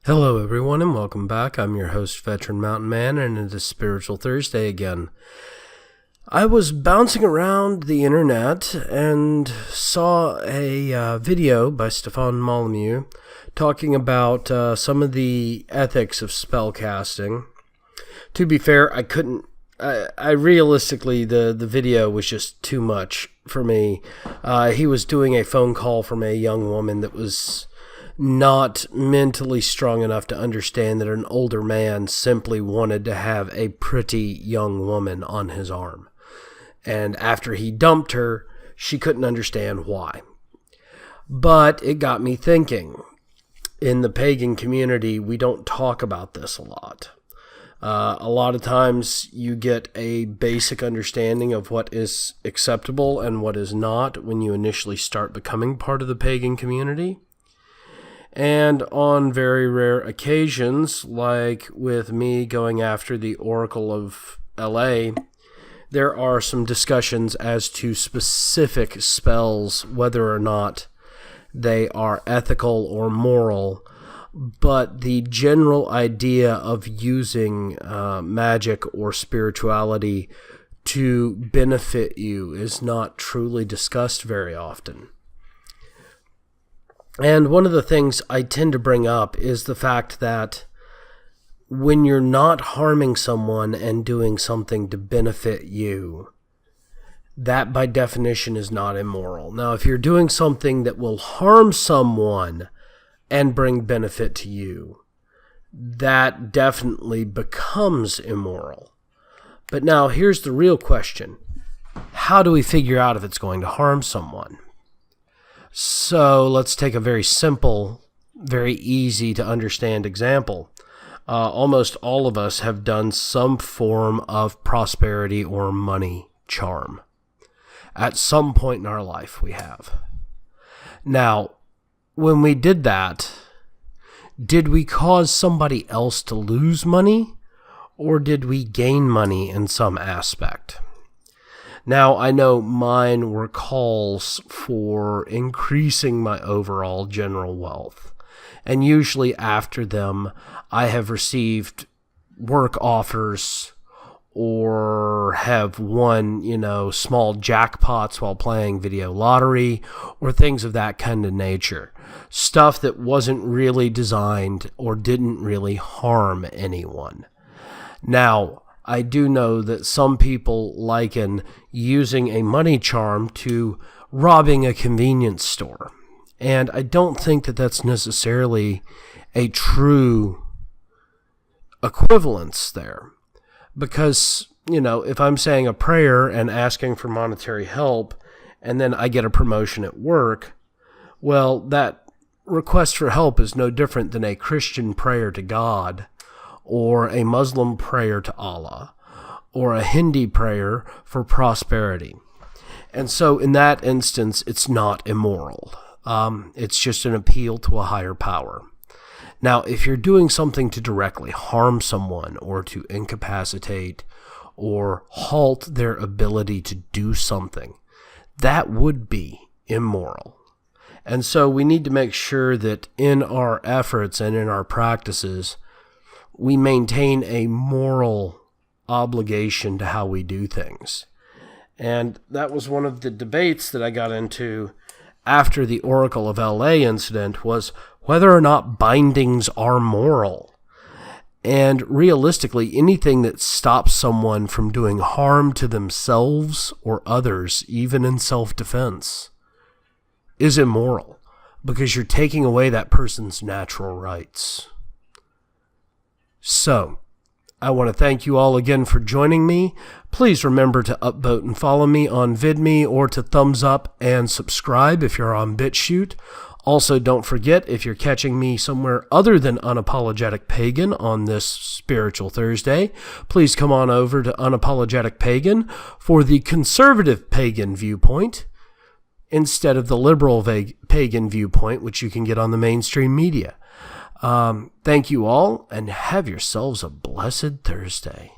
Hello everyone and welcome back. I'm your host, Veteran Mountain Man, and it is Spiritual Thursday again. I was bouncing around the internet and saw a video by Stefan Molyneux talking about some of the ethics of spellcasting. To be fair, I realistically, the video was just too much for me. He was doing a phone call from a young woman that was not mentally strong enough to understand that an older man simply wanted to have a pretty young woman on his arm. And after he dumped her, she couldn't understand why. But it got me thinking. In the pagan community, we don't talk about this a lot. A lot of times you get a basic understanding of what is acceptable and what is not when you initially start becoming part of the pagan community. And on very rare occasions, like with me going after the Oracle of LA, there are some discussions as to specific spells, whether or not they are ethical or moral. But the general idea of using magic or spirituality to benefit you is not truly discussed very often. And one of the things I tend to bring up is the fact that when you're not harming someone and doing something to benefit you, that by definition is not immoral. Now, if you're doing something that will harm someone and bring benefit to you, that definitely becomes immoral. But now here's the real question. How do we figure out if it's going to harm someone? So let's take a very simple, very easy to understand example. Almost all of us have done some form of prosperity or money charm. At some point in our life we have. Now, when we did that, did we cause somebody else to lose money, or did we gain money in some aspect? Now, I know mine were calls for increasing my overall general wealth, and usually after them, I have received work offers or have won, small jackpots while playing video lottery or things of that kind of nature. Stuff that wasn't really designed or didn't really harm anyone. Now, I do know that some people liken using a money charm to robbing a convenience store. And I don't think that that's necessarily a true equivalence there. Because, if I'm saying a prayer and asking for monetary help, and then I get a promotion at work, well, that request for help is no different than a Christian prayer to God, or a Muslim prayer to Allah, or a Hindi prayer for prosperity. And so in that instance, it's not immoral. It's just an appeal to a higher power. Now, if you're doing something to directly harm someone or to incapacitate or halt their ability to do something, that would be immoral. And so we need to make sure that in our efforts and in our practices, we maintain a moral obligation to how we do things. And that was one of the debates that I got into after the Oracle of LA incident, was whether or not bindings are moral. And realistically, anything that stops someone from doing harm to themselves or others, even in self-defense, is immoral, because you're taking away that person's natural rights. So, I want to thank you all again for joining me. Please remember to upvote and follow me on VidMe, or to thumbs up and subscribe if you're on BitChute. Also, don't forget, if you're catching me somewhere other than Unapologetic Pagan on this Spiritual Thursday, please come on over to Unapologetic Pagan for the conservative pagan viewpoint instead of the liberal pagan viewpoint, which you can get on the mainstream media. Thank you all, and have yourselves a blessed Thursday.